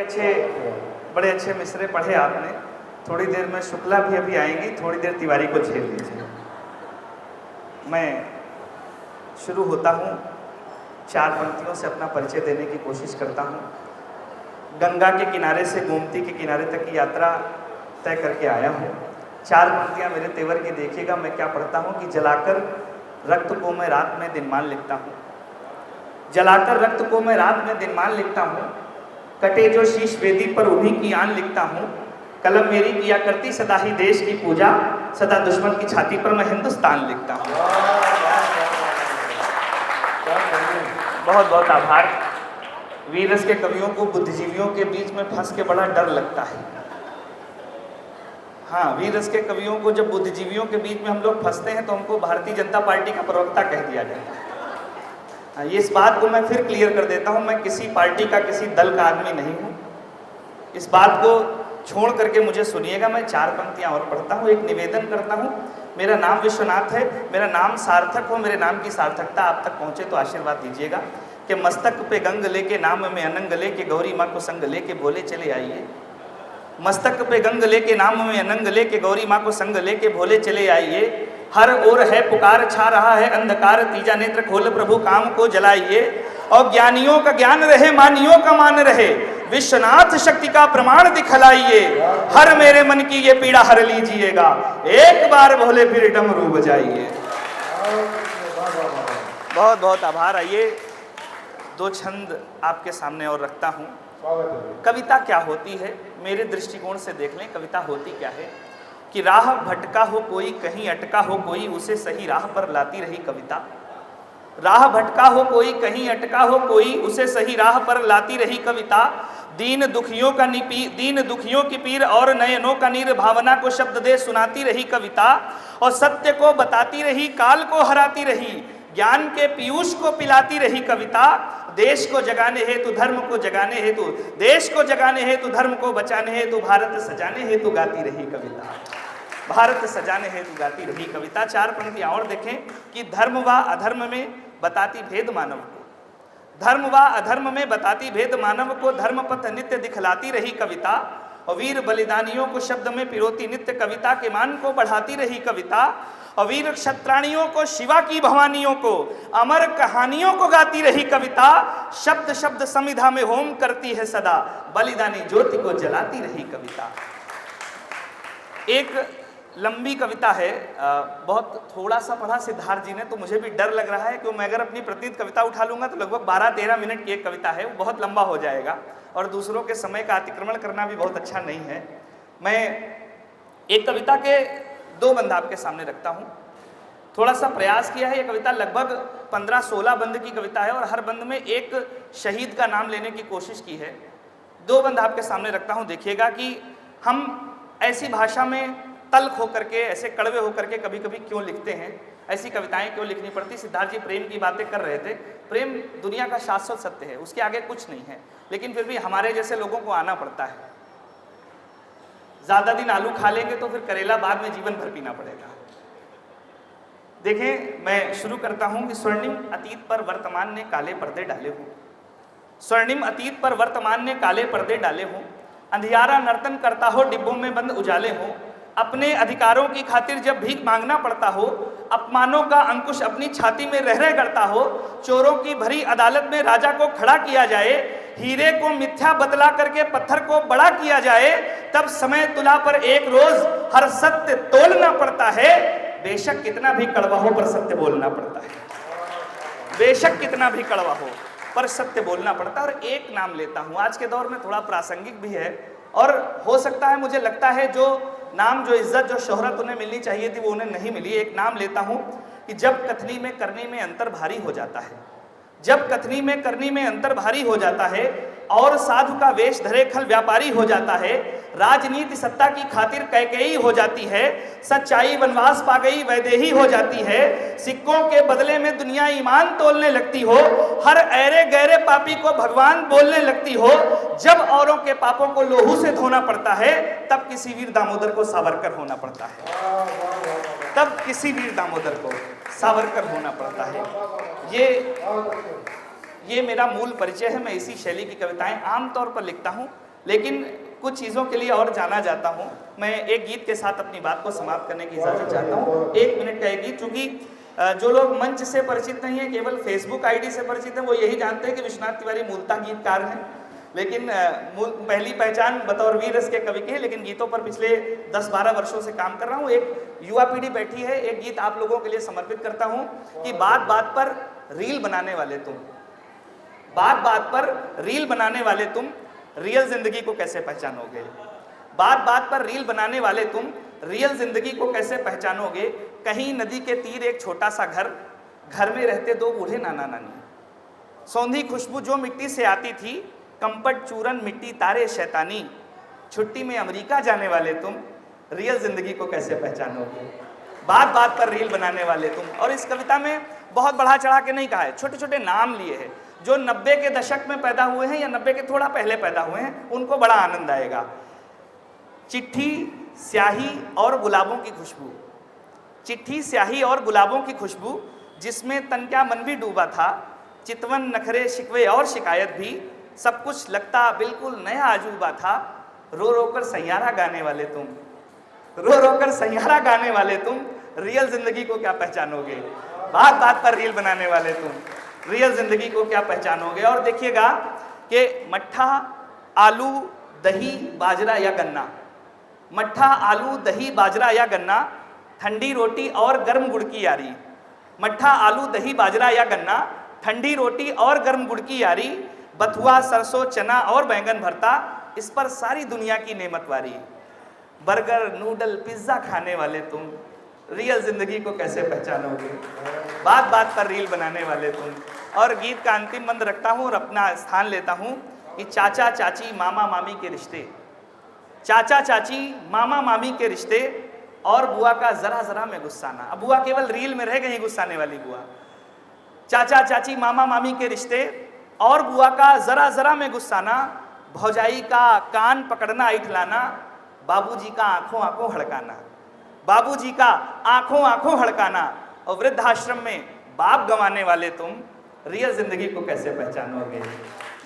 बड़े अच्छे मिसरे पढ़े आपने। थोड़ी देर में शुक्ला भी अभी आएंगी, थोड़ी देर तिवारी को झेल लीजिए। मैं शुरू होता हूँ, 4 पंक्तियों से अपना परिचय देने की कोशिश करता हूँ। गंगा के किनारे से गोमती के किनारे तक की यात्रा तय करके आया हूँ। 4 पंक्तियाँ मेरे तेवर की देखिएगा। मैं क्या पढ़ता हूँ कि जलाकर रक्त को मैं रात में दिनमान लिखता हूँ, जलाकर रक्त को मैं रात में दिनमान लिखता हूँ, कटे जो शीश वेदी पर उन्हीं की आन लिखता हूँ। कलम मेरी किया करती सदा ही देश की पूजा, सदा दुश्मन की छाती पर मैं हिंदुस्तान लिखता हूँ। बहुत बहुत आभार। वीर रस के कवियों को बुद्धिजीवियों के बीच में फंस के बड़ा डर लगता है। हाँ, वीर रस के कवियों को जब बुद्धिजीवियों के बीच में हम लोग फंसते हैं तो हमको भारतीय जनता पार्टी का प्रवक्ता कह दिया जाता है। ये इस बात को मैं फिर क्लियर कर देता हूँ, मैं किसी पार्टी का किसी दल का आदमी नहीं हूँ। इस बात को छोड़ करके मुझे सुनिएगा। मैं 4 पंक्तियाँ और पढ़ता हूँ, एक निवेदन करता हूँ। मेरा नाम विश्वनाथ है, मेरा नाम सार्थक हो, मेरे नाम की सार्थकता आप तक पहुँचे तो आशीर्वाद दीजिएगा कि मस्तक पे गंग लेके नाम में अनंग लेके गौरी माँ को संग लेके भोले चले आइए। मस्तक पे गंग लेके नाम में अनंग लेके गौरी माँ को संग लेके भोले चले आइए। हर ओर है पुकार छा रहा है अंधकार, तीजा नेत्र खोल प्रभु काम को जलाइए। और ज्ञानियों का ज्ञान रहे, मानियों का मान रहे, विश्वनाथ शक्ति का प्रमाण दिखलाइए। हर मेरे मन की ये पीड़ा हर लीजिएगा, एक बार भोले फिर डमरू बजाइए। बहुत बहुत आभार। आइए 2 छंद आपके सामने और रखता हूँ। कविता क्या होती है, मेरे दृष्टिकोण से देख लें। कविता होती क्या है कि राह भटका हो कोई, कहीं अटका हो कोई, उसे सही राह पर लाती रही कविता। राह भटका हो कोई, कहीं अटका हो कोई, उसे सही राह पर लाती रही कविता। दीन दुखियों की पीर और नयनों का नीर, भावना को शब्द दे सुनाती रही कविता। और सत्य को बताती रही, काल को हराती रही, ज्ञान के पीयूष को पिलाती रही कविता। देश को जगाने हेतु, धर्म को जगाने हेतु, देश को जगाने हेतु, धर्म को बचाने हेतु, भारत सजाने हेतु गाती रही कविता। भारत सजाने हेतु गाती रही कविता। 4 पंक्तियां और देखें कि धर्म व अधर्म में बताती भेद मानव को, धर्म व अधर्म में बताती भेद मानव को, धर्म पथ नित्य दिखलाती रही कविता। और वीर बलिदानियों को शब्द में पिरोती नित्य कविता के मान को बढ़ाती रही कविता। और वीर क्षत्राणियों को, शिवा की भवानियों को, अमर कहानियों को गाती रही कविता। शब्द शब्द समिधा में होम करती है सदा, बलिदानी ज्योति को जलाती रही कविता। एक लंबी कविता है, बहुत थोड़ा सा पढ़ा सिद्धार्थ जी ने, तो मुझे भी डर लग रहा है कि मैं अगर अपनी प्रतिदिन कविता उठा लूंगा तो लगभग 12-13 मिनट की एक कविता है, वो बहुत लंबा हो जाएगा और दूसरों के समय का अतिक्रमण करना भी बहुत अच्छा नहीं है। मैं एक कविता के 2 बंद आपके सामने रखता हूँ। थोड़ा सा प्रयास किया है। ये कविता लगभग 15-16 बंद की कविता है और हर बंद में एक शहीद का नाम लेने की कोशिश की है। 2 बंद आपके सामने रखता हूँ। देखिएगा कि हम ऐसी भाषा में तल्ख होकर के, ऐसे कड़वे होकर के कभी कभी क्यों लिखते हैं, ऐसी कविताएं क्यों लिखनी पड़ती। सिद्धार्थ जी प्रेम की बातें कर रहे थे। प्रेम दुनिया का शाश्वत सत्य है, उसके आगे कुछ नहीं है, लेकिन फिर भी हमारे जैसे लोगों को आना पड़ता है। ज्यादा दिन आलू खा लेंगे तो फिर करेला बाद में जीवन भर पीना पड़ेगा। देखें, मैं शुरू करता हूं कि स्वर्णिम अतीत पर वर्तमान ने काले पर्दे डाले हों, स्वर्णिम अतीत पर वर्तमान ने काले पर्दे डाले हों, अंधियारा नर्तन करता हो, डिब्बों में बंद उजाले हों, अपने अधिकारों की खातिर जब भीख मांगना पड़ता हो, अपमानों का अंकुश अपनी छाती में रह रह करता हो, चोरों की भरी अदालत में राजा को खड़ा किया जाए, हीरे को मिथ्या बतला करके पत्थर को बड़ा किया जाए, तब समय तुला पर एक रोज हर सत्य तोलना पड़ता है। बेशक कितना भी कड़वा हो पर सत्य बोलना पड़ता है, बेशक कितना भी कड़वा हो पर सत्य बोलना पड़ता है। और एक नाम लेता हूं, आज के दौर में थोड़ा प्रासंगिक भी है और हो सकता है, मुझे लगता है जो नाम, जो इज्जत, जो शोहरत उन्हें मिलनी चाहिए थी वो उन्हें नहीं मिली। एक नाम लेता हूं कि जब कथनी में करनी में अंतर भारी हो जाता है, जब कथनी में करनी में अंतर भारी हो जाता है और साधु का वेश धरे खल व्यापारी हो जाता है, राजनीति सत्ता की खातिर कैकेयी हो जाती है, सच्चाई वनवास पा गई वैदेही हो जाती है, सिक्कों के बदले में दुनिया ईमान तोलने लगती हो, हर ऐरे गहरे पापी को भगवान बोलने लगती हो, जब औरों के पापों को लोहू से धोना पड़ता है तब किसी वीर दामोदर को सावरकर होना पड़ता है, तब किसी वीर दामोदर को सावरकर होना पड़ता है। ये मेरा मूल परिचय है। मैं इसी शैली की कविताएं आमतौर पर लिखता हूं। लेकिन कुछ चीज़ों के लिए और जाना जाता हूँ। मैं एक गीत के साथ अपनी बात को समाप्त करने की इजाज़त चाहता हूँ। 1 मिनट का एक गीत, चूँकि जो लोग मंच से परिचित नहीं है, केवल फेसबुक आईडी से परिचित हैं, वो यही जानते हैं कि विश्वनाथ तिवारी मूलतः गीतकार हैं, लेकिन पहली पहचान बतौर वीर रस के कवि की है, लेकिन गीतों पर पिछले 10-12 वर्षों से काम कर रहा हूँ। एक युवा पीढ़ी बैठी है, एक गीत आप लोगों के लिए समर्पित करता हूँ कि बात बात पर रील बनाने वाले तुम, बात बात पर रील बनाने वाले तुम रियल जिंदगी को कैसे पहचानोगे। बात बात पर रील बनाने वाले तुम रियल जिंदगी को कैसे पहचानोगे। कहीं नदी के तीर एक छोटा सा घर, घर में रहते 2 बूढ़े नाना नानी। सौंधी खुशबू जो मिट्टी से आती थी, कंपट चूरन मिट्टी तारे शैतानी। छुट्टी में अमेरिका जाने वाले तुम रियल जिंदगी को कैसे पहचानोगे। बात बात पर रील बनाने वाले तुम। और इस कविता में बहुत बढ़ा चढ़ा के नहीं कहा है, छोटे छोटे नाम लिए हैं जो 90 के दशक में पैदा हुए हैं या 90 के थोड़ा पहले पैदा हुए हैं, उनको बड़ा आनंद आएगा। चिट्ठी स्याही और गुलाबों की खुशबू, चिट्ठी स्याही और गुलाबों की खुशबू, जिसमें तन क्या मन भी डूबा था। चितवन नखरे शिकवे और शिकायत भी, सब कुछ लगता बिल्कुल नया अजूबा था। रो रो कर सैयारा गाने वाले तुम, रो रो कर सैयारा गाने वाले तुम रियल जिंदगी को क्या पहचानोगे। बात बात पर रील बनाने वाले तुम रियल जिंदगी को क्या पहचानोगे। और देखिएगा कि मट्ठा आलू दही बाजरा या गन्ना, मट्ठा आलू दही बाजरा या गन्ना, ठंडी रोटी और गर्म गुड़ की यारी। मट्ठा आलू दही बाजरा या गन्ना, ठंडी रोटी और गर्म गुड़ की यारी। बथुआ सरसों चना और बैंगन भरता, इस पर सारी दुनिया की नेमत वारी। बर्गर नूडल पिज्ज़ा खाने वाले तुम रियल जिंदगी को कैसे पहचानोगे। बात बात पर रील बनाने वाले तुम। और गीत का अंतिम बंद रखता हूँ और अपना स्थान लेता हूँ कि चाचा चाची मामा मामी के रिश्ते, चाचा चाची मामा मामी के रिश्ते और बुआ का जरा जरा में गुस्साना। अब बुआ केवल रील में रह गई गुस्साने वाली बुआ। चाचा चाची मामा मामी के रिश्ते और बुआ का जरा जरा में गुस्साना। भौजाई का कान पकड़ना इठलाना, बाबूजी का आंखों आंखों हड़काना, बाबूजी का आंखों आंखों हड़काना। और वृद्धाश्रम में बाप गंवाने वाले तुम रियल जिंदगी को कैसे पहचानोगे।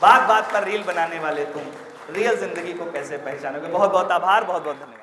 बात बात पर रील बनाने वाले तुम रियल जिंदगी को कैसे पहचानोगे। बहुत बहुत आभार, बहुत बहुत धन्यवाद।